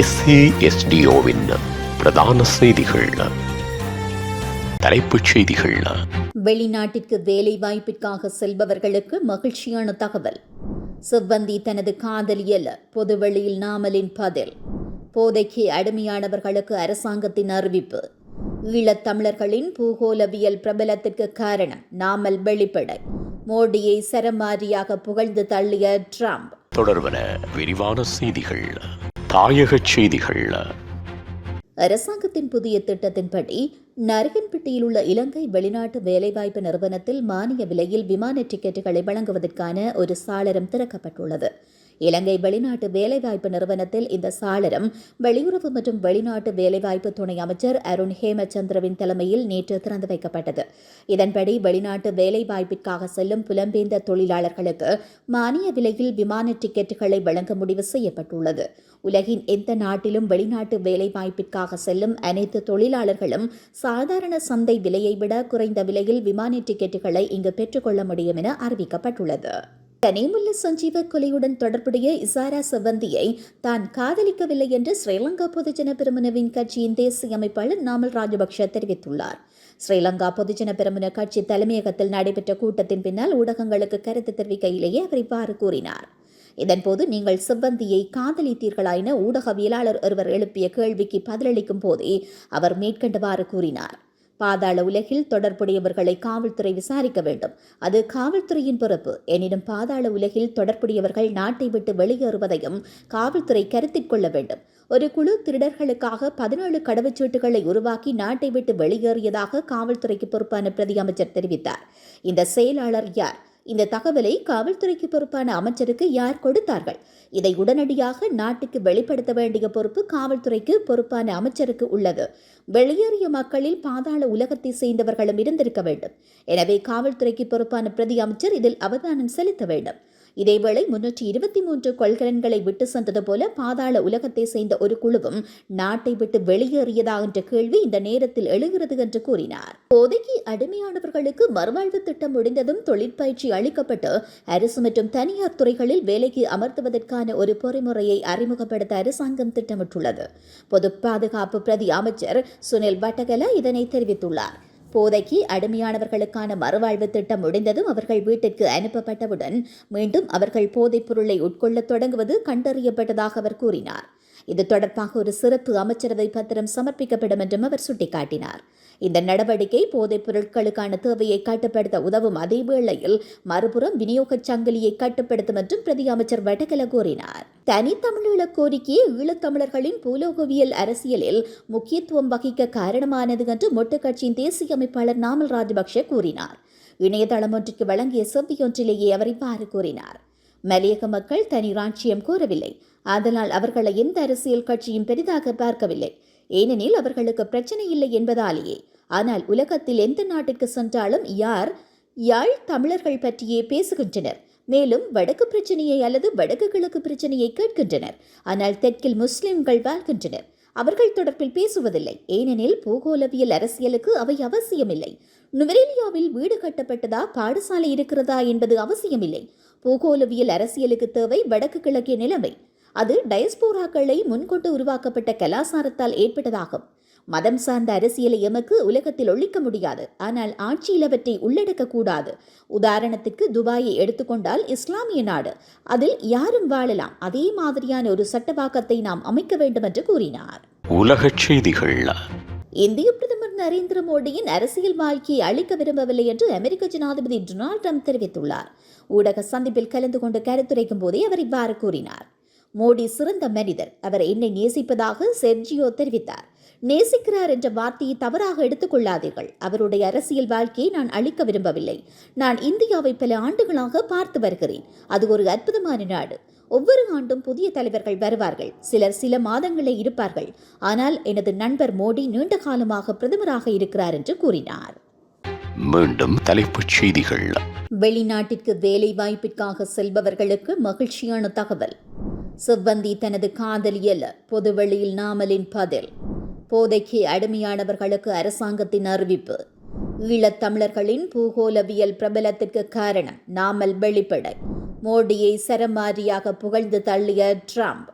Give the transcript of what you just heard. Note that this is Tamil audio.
SASDOவின் பிரதான செய்திகள். தலைப்புச் செய்திகள். வெளிநாட்டிற்கு வேலை வாய்ப்பிற்காக செல்பவர்களுக்கு மகிழ்ச்சியான தகவல். செவ்வந்தி தனது காதலியல், பொதுவெளியில் நாமலின் பதில். போதைக்கு அடிமையானவர்களுக்கு அரசாங்கத்தின் அறிவிப்பு. ஈழத்தமிழர்களின் பூகோளவியல் பிரபலத்திற்கு காரணம் நாமல் வெளிப்படை. மோடியை சரமாரியாக புகழ்ந்து தள்ளிய ட்ரம்ப். தொடர்வன விரிவான செய்திகள். தாயகச் செய்திகள். அரசாங்கத்தின் புதிய திட்டத்தின்படி நரகன்பட்டியில் உள்ள இலங்கை வெளிநாட்டு வேலைவாய்ப்பு நிறுவனத்தில் மானிய விலையில் விமான டிக்கெட்டுகளை வழங்குவதற்கான ஒரு சாளரம் திறக்கப்பட்டுள்ளது. இலங்கை வெளிநாட்டு வேலைவாய்ப்பு நிறுவனத்தில் இந்த சாளரம் வெளியுறவு மற்றும் வெளிநாட்டு வேலைவாய்ப்பு துணை அமைச்சர் அருண் ஹேமச்சந்திரவின் தலைமையில் நேற்று திறந்து வைக்கப்பட்டது. இதன்படி வெளிநாட்டு வேலைவாய்ப்பிற்காக செல்லும் புலம்பெயர்ந்த தொழிலாளர்களுக்கு மானிய விலையில் விமான டிக்கெட்டுகளை வழங்க முடிவு செய்யப்பட்டுள்ளது. உலகின் எந்த நாட்டிலும் வெளிநாட்டு வேலைவாய்ப்பிற்காக செல்லும் அனைத்து தொழிலாளர்களும் சாதாரண சந்தை விலையை விட குறைந்த விலையில் விமான டிக்கெட்டுகளை இங்கு பெற்றுக்கொள்ள முடியும் என அறிவிக்கப்பட்டுள்ளது. கனிமுல்ல சஞ்சீவ கொலையுடன் தொடர்புடைய இசாரா செவ்வந்தியை தான் காதலிக்கவில்லை என்று ஸ்ரீலங்கா பொதுஜன பெரமுனவின் கட்சியின் தேசிய அமைப்பாளர் நாமல் ராஜபக்ஷ தெரிவித்துள்ளார். ஸ்ரீலங்கா பொதுஜன பெரமுன கட்சி தலைமையகத்தில் நடைபெற்ற கூட்டத்தின் பின்னால் ஊடகங்களுக்கு கருத்து தெரிவிக்கையிலேயே அவர் இவ்வாறு கூறினார். இதன்போது நீங்கள் செவ்வந்தியை காதலித்தீர்களா என ஊடகவியலாளர் ஒருவர் எழுப்பிய கேள்விக்கு பதிலளிக்கும் போதே அவர் மேற்கண்டவாறு கூறினார். பாதாள உலகில் தொடர்புடையவர்களை காவல்துறை விசாரிக்க வேண்டும். அது காவல்துறையின் பொறுப்பு. எனினும் பாதாள உலகில் தொடர்புடையவர்கள் நாட்டை விட்டு வெளியேறுவதையும் காவல்துறை கருத்தில் கொள்ள வேண்டும். ஒரு குழு திருடர்களுக்காக 17 கடவுச்சீட்டுகளை உருவாக்கி நாட்டை விட்டு வெளியேறியதாக காவல்துறைக்கு பொறுப்பான பிரதி அமைச்சர் தெரிவித்தார். இந்த செயலாளர் யார்? இந்த தகவலை காவல்துறைக்கு பொறுப்பான அமைச்சருக்கு யார் கொடுத்தார்கள்? இதை உடனடியாக நாட்டுக்கு வெளிப்படுத்த வேண்டிய பொறுப்பு காவல்துறைக்கு பொறுப்பான அமைச்சருக்கு உள்ளது. வெளியேறிய மக்களில் பாதாள உலகத்தை சேர்ந்தவர்களும் இருந்திருக்க வேண்டும். எனவே காவல்துறைக்கு பொறுப்பான பிரதி அமைச்சர் இதில் அவதானம் செலுத்த வேண்டும். இதேவேளை 323 கொள்கலன்களை விட்டு சென்றது போல பாதாள உலகத்தை சேர்ந்த ஒரு குழுவும் நாட்டை விட்டு வெளியேறியதா என்ற கேள்வி இந்த நேரத்தில் எழுகிறது என்று கூறினார். போதைக்கு அடிமையானவர்களுக்கு மறுவாழ்வு திட்டம் முடிந்ததும் தொழிற்பயிற்சி அளிக்கப்பட்டு அரசு மற்றும் தனியார் துறைகளில் வேலைக்கு அமர்த்துவதற்கான ஒரு பொறிமுறையை அறிமுகப்படுத்த அரசாங்கம் திட்டமிட்டுள்ளது. பொது பாதுகாப்பு பிரதி அமைச்சர் சுனில் வட்டகல இதனை தெரிவித்துள்ளார். போதைக்கு அடிமையானவர்களுக்கான மறுவாழ்வு திட்டம் முடிந்ததும் அவர்கள் வீட்டிற்கு அனுப்பப்பட்டவுடன் மீண்டும் அவர்கள் போதைப் பொருளை உட்கொள்ளத் தொடங்குவது கண்டறியப்பட்டதாக அவர் கூறினார். இது தொடர்பாக ஒரு சிறப்பு அமைச்சரவை பத்திரம் சமர்ப்பிக்கப்படும் என்றும் அவர் சுட்டிக்காட்டினார். இந்த நடவடிக்கை போதைப் பொருட்களுக்கான தேவையை கட்டுப்படுத்த உதவும் அதேவேளையில் மறுபுறம் விநியோகச் சங்கிலியை கட்டுப்படுத்தும் என்றும் பிரதி அமைச்சர் வடகல கூறினார். தனித்தமிழீழ கோரிக்கையை ஈழத்தமிழர்களின் பூலோகவியல் அரசியலில் முக்கியத்துவம் வகிக்க காரணமானது என்று மொட்டு கட்சியின் தேசிய அமைப்பாளர் நாமல் ராஜபக்ஷ கூறினார். இணையதளம் ஒன்றிற்கு வழங்கிய செவ்வியொன்றிலேயே அவர் இவ்வாறு கூறினார். மலையக மக்கள் தனி ராஜ்யம் கோரவில்லை. அதனால் அவர்களை எந்த அரசியல் கட்சியும் பெரிதாக பார்க்கவில்லை. ஏனெனில் அவர்களுக்கு பிரச்சனை இல்லை என்பதாலேயே. ஆனால் உலகத்தில் எந்த நாட்டிற்கு சென்றாலும் யாழ் தமிழர்கள் பற்றியே பேசுகின்றனர். மேலும் வடக்கு பிரச்சனையை அல்லது வடக்கு கிழக்கு பிரச்சனையை கேட்கின்றனர். ஆனால் தெற்கில் முஸ்லிம்கள் வாழ்கின்றனர். அவர்கள் தொடர்பில் பேசுவதில்லை. ஏனெனில் பூகோளவியல் அரசியலுக்கு அவை அவசியமில்லை. நுவரெலியாவில் வீடு கட்டப்பட்டதா, பாடசாலை இருக்கிறதா என்பது அவசியமில்லை. பூகோளவியல் அரசியலுக்கு தேவை வடக்கு கிழக்கிய நிலைமை. அது டயஸ்போராக்களை முன்கொண்டு உருவாக்கப்பட்ட கலாசாரத்தால் ஏற்பட்டதாகும். மதம் சார்ந்த அரசியலை எமக்கு உலகத்தில் ஒழிக்க முடியாது. ஆனால் ஆட்சியில் அவற்றை உள்ளடக்கக்கூடாது. உதாரணத்திற்கு துபாயை எடுத்துக்கொண்டால் இஸ்லாமிய நாடு. அதில் யாரும் வாழலாம். அதே மாதிரியான ஒரு சட்டவாக்கத்தை நாம் அமைக்க வேண்டும் என்று கூறினார். உலகச் செய்திகள். இந்திய பிரதமர் நரேந்திர மோடியின் அரசியல் வாழ்க்கையை அளிக்க விரும்பவில்லை என்று அமெரிக்க ஜனாதிபதி டொனால்ட் ட்ரம்ப் தெரிவித்துள்ளார். ஊடக சந்திப்பில் கலந்து கொண்டு கருத்துரைக்கும் போதே அவர் இவ்வாறு கூறினார். மோடி சிறந்த மனிதர். அவர் என்னை நேசிப்பதாக செர்ஜியோ தெரிவித்தார். நேசிக்கிறார் என்ற வார்த்தையை தவறாக எடுத்துக் கொள்ளாதீர்கள். அவருடைய அரசியல் வாழ்க்கையை நான் அளிக்க விரும்பவில்லை. நான் இந்தியாவை பல ஆண்டுகளாக பார்த்து வருகிறேன். அது ஒரு அற்புதமான நாடு. ஒவ்வொரு ஆண்டும் புதிய தலைவர்கள் வருவார்கள். சிலர் சில மாதங்களே இருப்பார்கள். ஆனால் எனது நண்பர் மோடி நீண்ட காலமாக பிரதமராக இருக்கிறார் என்று கூறினார். மீண்டும் தலைப்புச் செய்திகள். வெளிநாட்டிற்கு வேலை வாய்ப்பிற்காக செல்பவர்களுக்கு மகிழ்ச்சியான தகவல். செவ்வந்தி தனது காதலியல், பொதுவெளியில் நாமலின் பதில். போதைக்கு அடிமையானவர்களுக்கு அரசாங்கத்தின் அறிவிப்பு. ஈழத்தமிழர்களின் பூகோளவியல் பிரபலத்திற்கு காரணம் நாமல் வெளிப்படை. மோடியை சரமாரியாக புகழ்ந்து தள்ளிய ட்ரம்ப்.